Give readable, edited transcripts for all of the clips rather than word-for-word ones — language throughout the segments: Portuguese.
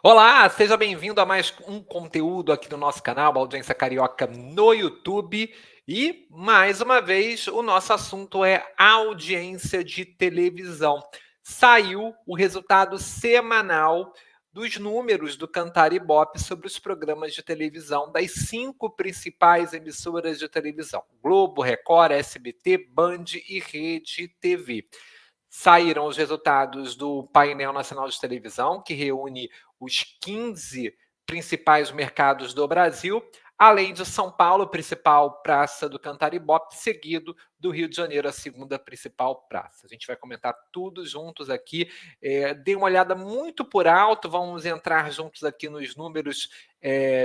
Olá, seja bem-vindo a mais um conteúdo aqui do nosso canal, Audiência Carioca no YouTube. E, mais uma vez, o nosso assunto é audiência de televisão. Saiu o resultado semanal dos números do Cantar Ibope sobre os programas de televisão das 5 principais emissoras de televisão: Globo, Record, SBT, Band e Rede TV. Saíram os resultados do Painel Nacional de Televisão, que reúne os 15 principais mercados do Brasil, além de São Paulo, principal praça do Cantar Ibope, seguido do Rio de Janeiro, a segunda principal praça. A gente vai comentar tudo juntos aqui. Dê uma olhada muito por alto, vamos entrar juntos aqui nos números,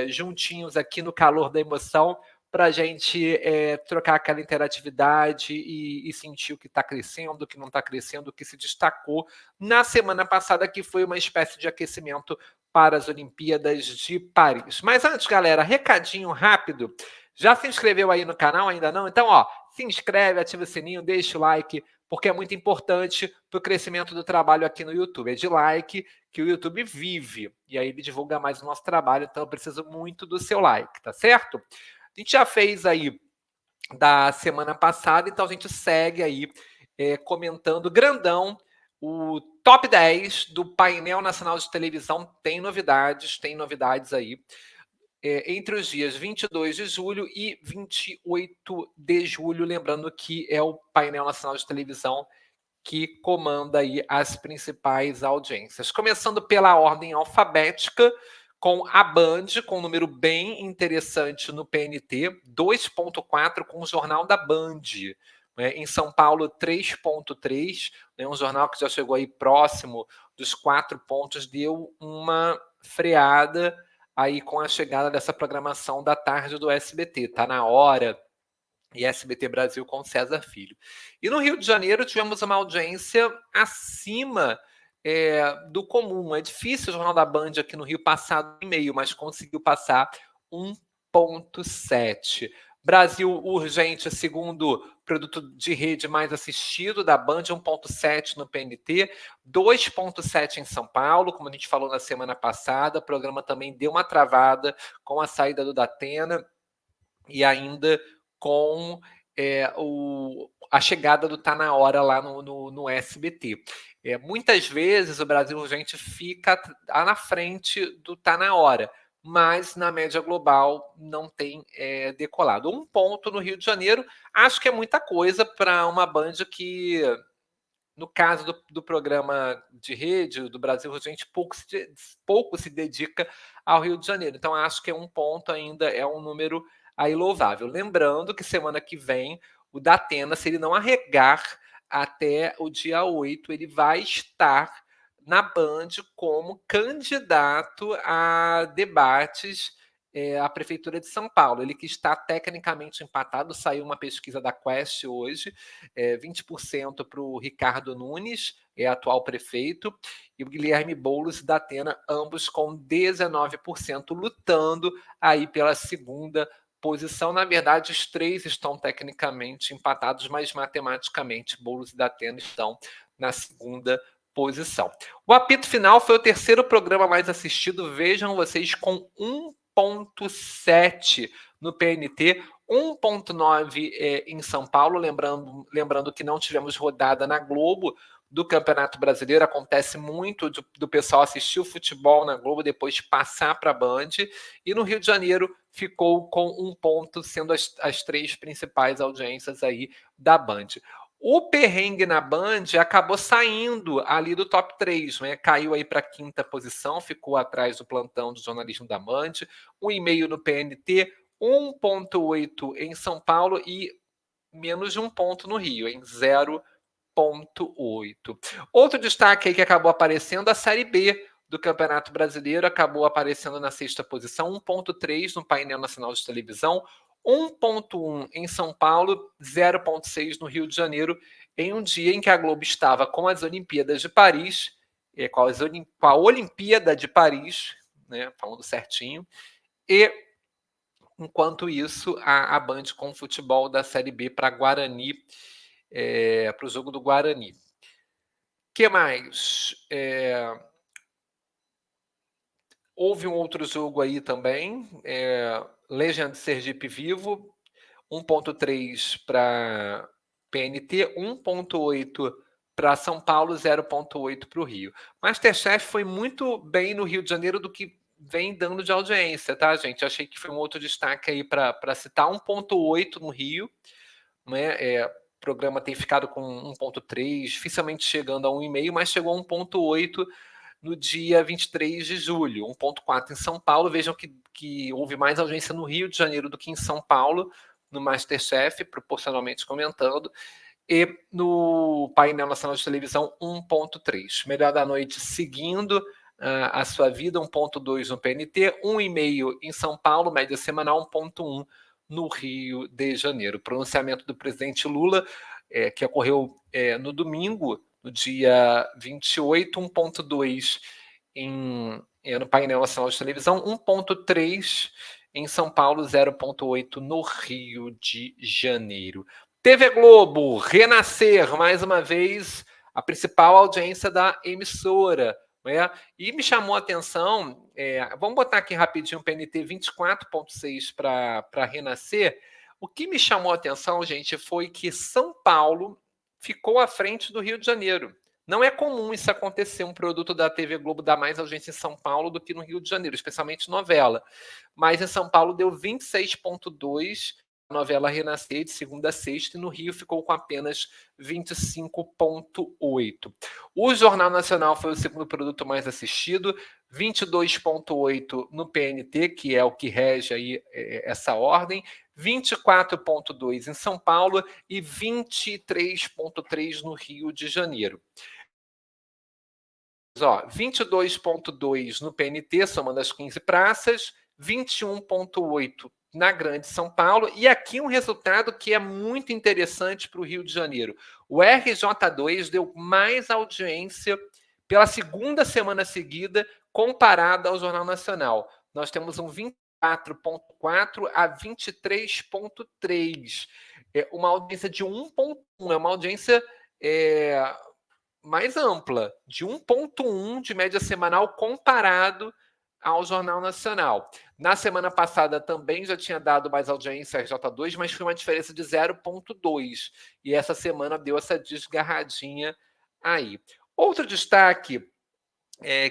juntinhos aqui no calor da emoção, para a gente trocar aquela interatividade e sentir o que está crescendo, o que não está crescendo, o que se destacou na semana passada, que foi uma espécie de aquecimento para as Olimpíadas de Paris. Mas antes, galera, recadinho rápido. Já se inscreveu aí no canal? Ainda não? Então, se inscreve, ativa o sininho, deixa o like, porque é muito importante para o crescimento do trabalho aqui no YouTube. É de like que o YouTube vive, e aí ele divulga mais o nosso trabalho, então eu preciso muito do seu like, tá certo? A gente já fez aí da semana passada, então a gente segue aí comentando grandão o top 10 do painel nacional de televisão. Tem novidades aí. Entre os dias 22 de julho e 28 de julho, lembrando que é o painel nacional de televisão que comanda aí as principais audiências. Começando pela ordem alfabética, com a Band, com um número bem interessante no PNT, 2,4 com o Jornal da Band. Né? Em São Paulo, 3,3, né? Um jornal que já chegou aí próximo dos 4 pontos, deu uma freada aí com a chegada dessa programação da tarde do SBT. Está na hora, e SBT Brasil com César Filho. E no Rio de Janeiro tivemos uma audiência acima do comum. É difícil o Jornal da Band aqui no Rio passar e meio, mas conseguiu passar 1,7. Brasil Urgente, segundo produto de rede mais assistido da Band, 1,7 no PNT, 2,7 em São Paulo, como a gente falou na semana passada. O programa também deu uma travada com a saída do Datena e ainda com a chegada do Tá Na Hora lá no SBT. Muitas vezes o Brasil Urgente fica na frente do Tá Na Hora, mas na média global não tem decolado. 1 ponto no Rio de Janeiro, acho que é muita coisa para uma Band que, no caso do programa de rede, do Brasil Urgente, pouco se dedica ao Rio de Janeiro. Então, acho que 1 ponto ainda é um número aí louvável. Lembrando que semana que vem, o Datena, se ele não arregar até o dia 8, ele vai estar na Band como candidato a debates à Prefeitura de São Paulo. Ele que está tecnicamente empatado, saiu uma pesquisa da Quest hoje, 20% para o Ricardo Nunes, atual prefeito, e o Guilherme Boulos da Atena, ambos com 19%, lutando aí pela segunda posição. Na verdade, os três estão tecnicamente empatados, mas matematicamente Boulos e Datena estão na segunda posição. O apito final foi o terceiro programa mais assistido, vejam vocês, com 1,7 no PNT, 1,9 em São Paulo, lembrando que não tivemos rodada na Globo do Campeonato Brasileiro. Acontece muito do pessoal assistir o futebol na Globo, depois passar para a Band, e no Rio de Janeiro ficou com 1 ponto, sendo as três principais audiências aí da Band. O perrengue na Band acabou saindo ali do top 3, né? Caiu aí para a quinta posição, ficou atrás do plantão do jornalismo da Band, 1,5 no PNT, 1,8 em São Paulo e menos de 1 ponto no Rio, em 0,8. Outro destaque aí que acabou aparecendo, a Série B do Campeonato Brasileiro, acabou aparecendo na sexta posição, 1,3 no painel nacional de televisão, 1,1 em São Paulo, 0,6 no Rio de Janeiro, em um dia em que a Globo estava com as Olimpíadas de Paris, com a Olimpíada de Paris, né, falando certinho, e enquanto isso, a Band com o futebol da Série B para Guarani, para o jogo do Guarani. Que mais? Houve um outro jogo aí também, Legend Sergipe Vivo, 1.3 para PNT, 1.8 para São Paulo, 0.8 para o Rio. MasterChef foi muito bem no Rio de Janeiro do que vem dando de audiência, tá, gente? Achei que foi um outro destaque aí para citar, 1.8 no Rio, né? O programa tem ficado com 1.3, dificilmente chegando a 1,5, mas chegou a 1.8 no dia 23 de julho, 1.4 em São Paulo. Vejam que houve mais audiência no Rio de Janeiro do que em São Paulo, no MasterChef, proporcionalmente comentando. E no painel nacional de televisão, 1.3. Melhor da Noite seguindo a sua vida, 1.2 no PNT, 1,5 em São Paulo, média semanal, 1.1 no Rio de Janeiro. Pronunciamento do presidente Lula, que ocorreu no domingo, no dia 28, 1.2 no painel nacional de televisão, 1.3 em São Paulo, 0.8 no Rio de Janeiro. TV Globo, Renascer, mais uma vez, a principal audiência da emissora. Né? E me chamou a atenção, vamos botar aqui rapidinho o PNT 24.6 para Renascer. O que me chamou a atenção, gente, foi que São Paulo ficou à frente do Rio de Janeiro. Não é comum isso acontecer, um produto da TV Globo dar mais audiência em São Paulo do que no Rio de Janeiro, especialmente novela. Mas em São Paulo deu 26,2, a novela Renascer, de segunda a sexta, e no Rio ficou com apenas 25,8. O Jornal Nacional foi o segundo produto mais assistido, 22,8 no PNT, que é o que rege aí essa ordem, 24,2 em São Paulo e 23,3 no Rio de Janeiro. 22,2 no PNT, somando as 15 praças, 21,8 na Grande São Paulo, e aqui um resultado que é muito interessante para o Rio de Janeiro. O RJ2 deu mais audiência pela segunda semana seguida comparada ao Jornal Nacional. Nós temos um 24,4 a 23,3. Uma audiência de 1,1, é uma audiência mais ampla, de 1,1 de média semanal comparado ao Jornal Nacional. Na semana passada também já tinha dado mais audiência a RJ2, mas foi uma diferença de 0,2. E essa semana deu essa desgarradinha aí. Outro destaque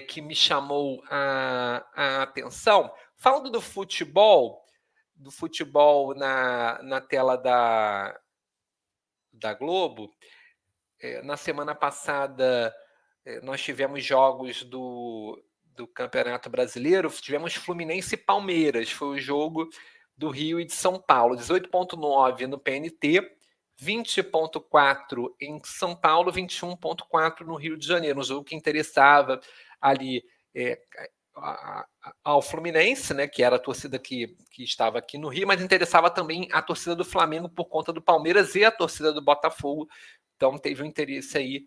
que me chamou a atenção, falando do futebol na tela da Globo, na semana passada nós tivemos jogos do Campeonato Brasileiro, tivemos Fluminense e Palmeiras, foi o jogo do Rio e de São Paulo, 18,9 no PNT, 20,4 em São Paulo, 21,4 no Rio de Janeiro, um jogo que interessava ali ao Fluminense, né, que era a torcida que estava aqui no Rio, mas interessava também a torcida do Flamengo por conta do Palmeiras e a torcida do Botafogo. Então teve um interesse aí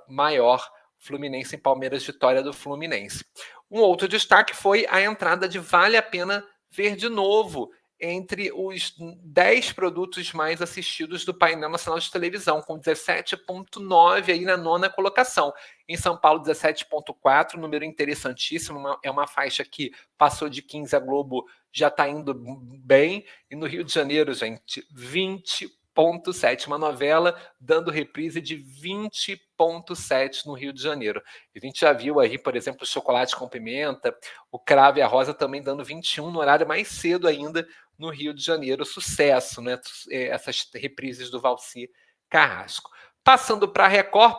maior, Fluminense em Palmeiras, vitória do Fluminense. Um outro destaque foi a entrada de Vale a Pena Ver de Novo entre os 10 produtos mais assistidos do painel nacional de televisão, com 17,9 aí na nona colocação. Em São Paulo, 17,4, número interessantíssimo, é uma faixa que passou de 15, a Globo já está indo bem, e no Rio de Janeiro, gente, 20,7, uma novela dando reprise de 20,7 no Rio de Janeiro. A gente já viu aí, por exemplo, o Chocolate com Pimenta, o Cravo e a Rosa também dando 21 no horário mais cedo ainda no Rio de Janeiro. Sucesso, né? Essas reprises do Valci Carrasco. Passando para a Record,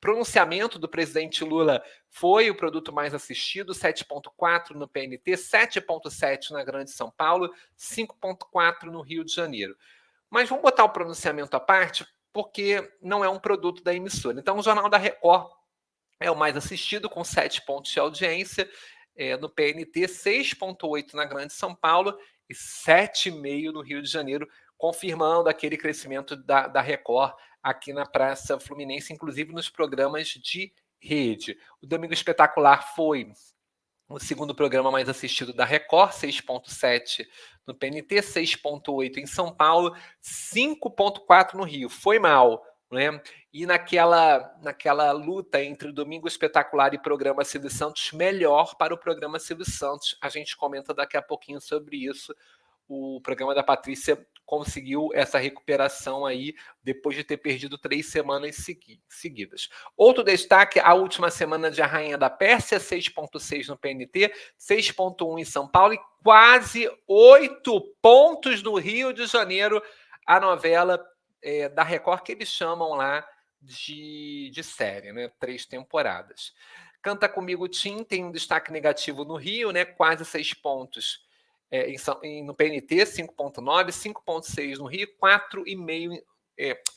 pronunciamento do presidente Lula foi o produto mais assistido, 7,4 no PNT, 7,7 na Grande São Paulo, 5,4 no Rio de Janeiro. Mas vamos botar o pronunciamento à parte, porque não é um produto da emissora. Então, o Jornal da Record é o mais assistido, com 7 pontos de audiência no PNT, 6,8 na Grande São Paulo e 7,5 no Rio de Janeiro, confirmando aquele crescimento da Record aqui na Praça Fluminense, inclusive nos programas de rede. O Domingo Espetacular foi o segundo programa mais assistido da Record, 6,7 no PNT, 6,8 em São Paulo, 5,4 no Rio. Foi mal, né? E naquela luta entre o Domingo Espetacular e programa Silvio Santos, melhor para o programa Silvio Santos. A gente comenta daqui a pouquinho sobre isso. O programa da Patrícia conseguiu essa recuperação aí depois de ter perdido 3 semanas seguidas. Outro destaque, a última semana de A Rainha da Pérsia, 6,6 no PNT, 6,1 em São Paulo e quase 8 pontos no Rio de Janeiro, a novela da Record, que eles chamam lá de série, né? 3 temporadas. Canta Comigo Tim tem um destaque negativo no Rio, né? Quase 6 pontos no PNT, 5,9, 5,6 no Rio, 4,5.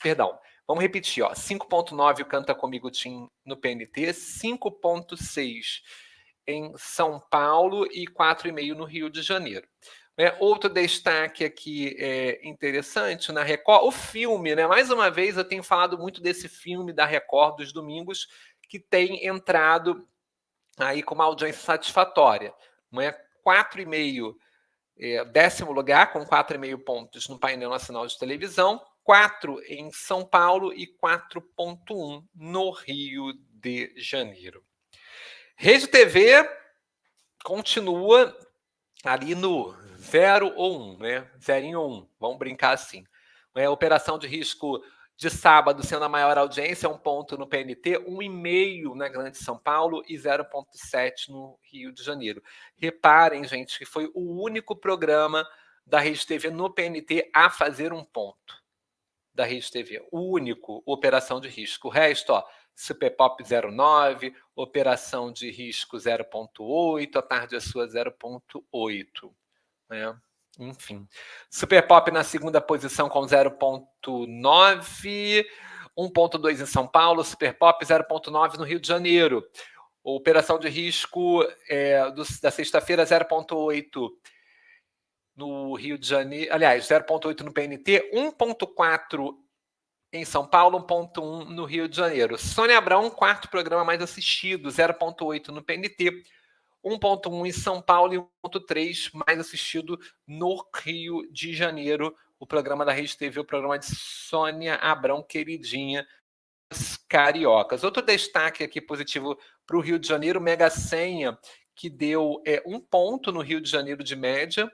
Perdão, vamos repetir, ó. 5,9 o Canta Comigo Tim no PNT, 5,6 em São Paulo e 4,5 no Rio de Janeiro. Outro destaque aqui interessante na Record, o filme, né? Mais uma vez eu tenho falado muito desse filme da Record dos domingos, que tem entrado aí com uma audiência satisfatória. 4,5, 10º lugar, com 4,5 pontos no painel nacional de televisão, 4 em São Paulo e 4,1 no Rio de Janeiro. Rede TV continua ali no 0 ou 1, né? 0 ou 1, vamos brincar assim. Operação de risco de sábado sendo a maior audiência, 1 ponto no PNT, 1,5 na Grande São Paulo e 0,7 no Rio de Janeiro. Reparem, gente, que foi o único programa da Rede TV no PNT a fazer 1 ponto da Rede TV. O único, operação de risco. O resto, ó, Super Pop 0,9, operação de risco 0,8, a tarde é sua 0,8. Né? Enfim. Super Pop na segunda posição com 0,9, 1,2 em São Paulo, Super Pop 0,9 no Rio de Janeiro. Operação de risco da sexta-feira 0,8 no Rio de Janeiro, aliás, 0,8 no PNT, 1,4 em São Paulo, 1,1 no Rio de Janeiro. Sônia Abrão, quarto programa mais assistido, 0,8 no PNT, 1,1 em São Paulo e 1,3 mais assistido no Rio de Janeiro. O programa da Rede TV, o programa de Sônia Abrão, queridinha das cariocas. Outro destaque aqui positivo para o Rio de Janeiro, Mega Senha, que deu 1 ponto no Rio de Janeiro de média,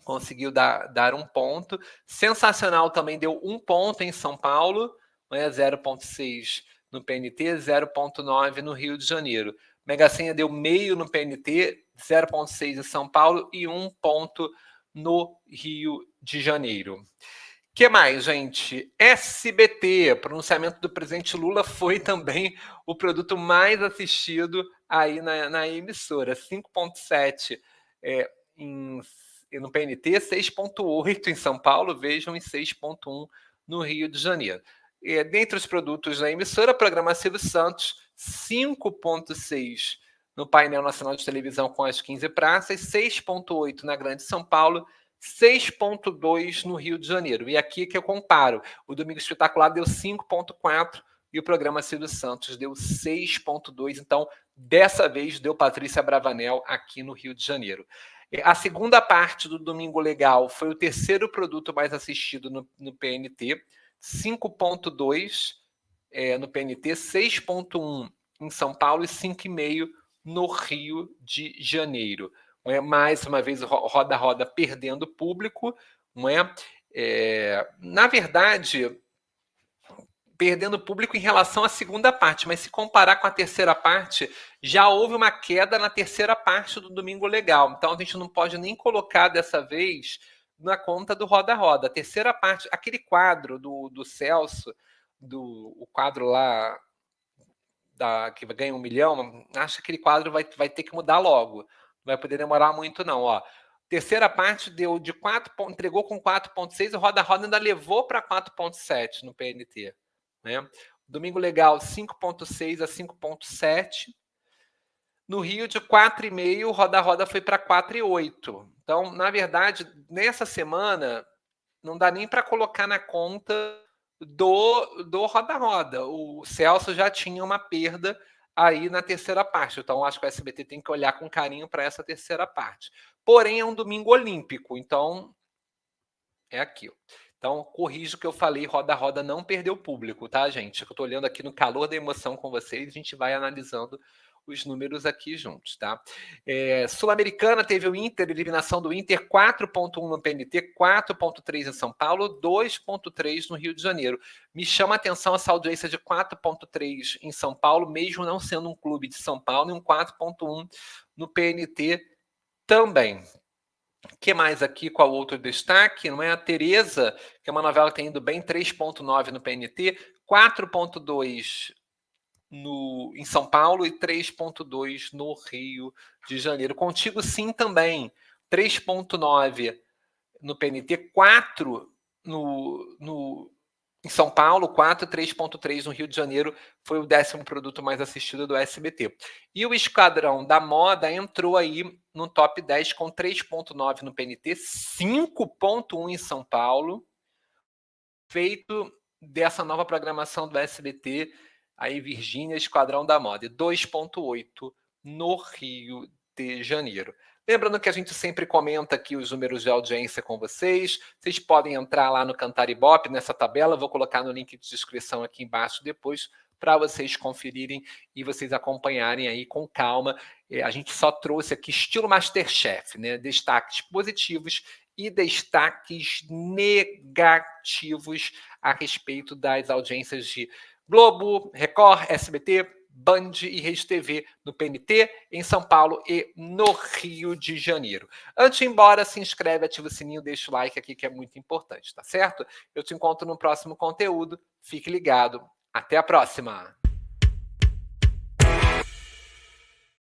conseguiu dar 1 ponto. Sensacional também deu 1 ponto em São Paulo, 0,6 no PNT, 0,9 no Rio de Janeiro. Mega Senha deu meio no PNT, 0,6 em São Paulo e 1 ponto no Rio de Janeiro. O que mais, gente? SBT, pronunciamento do presidente Lula, foi também o produto mais assistido aí na emissora. 5,7 no PNT, 6,8 em São Paulo, vejam, e 6,1 no Rio de Janeiro. Dentre os produtos da emissora, programa Silvio Santos, 5,6 no painel nacional de televisão com as 15 praças, 6,8 na Grande São Paulo, 6,2 no Rio de Janeiro. E aqui que eu comparo, o Domingo Espetacular deu 5,4 e o programa Silvio Santos deu 6,2. Então, dessa vez, deu Patrícia Bravanel aqui no Rio de Janeiro. A segunda parte do Domingo Legal foi o terceiro produto mais assistido no PNT, 5,2 no PNT, 6,1 em São Paulo e 5,5 no Rio de Janeiro. Não é? Mais uma vez, roda perdendo público. Não é? Na verdade, perdendo público em relação à segunda parte, mas se comparar com a terceira parte, já houve uma queda na terceira parte do Domingo Legal. Então a gente não pode nem colocar dessa vez na conta do Roda Roda. A terceira parte, aquele quadro do Celso, o quadro lá que ganha 1 milhão, acho que aquele quadro vai ter que mudar logo. Não vai poder demorar muito, não. Ó, terceira parte deu de 4, entregou com 4,6, o Roda Roda ainda levou para 4,7 no PNT. Né? Domingo Legal, 5,6 a 5,7. No Rio, de 4,5, o Roda Roda foi para 4,8. Então, na verdade, nessa semana, não dá nem para colocar na conta do Roda Roda. O Celso já tinha uma perda aí na terceira parte. Então, acho que o SBT tem que olhar com carinho para essa terceira parte. Porém, é um domingo olímpico, então é aquilo. Então, corrijo o que eu falei, Roda Roda não perdeu público, tá, gente? Eu estou olhando aqui no calor da emoção com vocês, a gente vai analisando os números aqui juntos, tá? Sul-Americana teve o Inter, eliminação do Inter, 4,1 no PNT, 4,3 em São Paulo, 2,3 no Rio de Janeiro. Me chama a atenção essa audiência de 4,3 em São Paulo, mesmo não sendo um clube de São Paulo, e um 4,1 no PNT também. O que mais aqui? Qual outro destaque? Não é a Tereza, que é uma novela que tem indo bem, 3,9 no PNT, 4,2 em São Paulo e 3,2 no Rio de Janeiro. Contigo sim também, 3,9 no PNT, 4 em São Paulo, 4, 3,3 no Rio de Janeiro, foi o 10º produto mais assistido do SBT. E o Esquadrão da Moda entrou aí no top 10 com 3,9 no PNT, 5,1 em São Paulo, feito dessa nova programação do SBT, aí Virgínia, Esquadrão da Moda, e 2,8 no Rio de Janeiro. Lembrando que a gente sempre comenta aqui os números de audiência com vocês. Vocês podem entrar lá no Cantar Ibope, nessa tabela. Vou colocar no link de descrição aqui embaixo depois, para vocês conferirem e vocês acompanharem aí com calma. A gente só trouxe aqui estilo Masterchef, né? Destaques positivos e destaques negativos a respeito das audiências de Globo, Record, SBT, Band e Rede TV no PNT, em São Paulo e no Rio de Janeiro. Antes de ir embora, se inscreve, ativa o sininho, deixa o like aqui que é muito importante, tá certo? Eu te encontro no próximo conteúdo. Fique ligado. Até a próxima!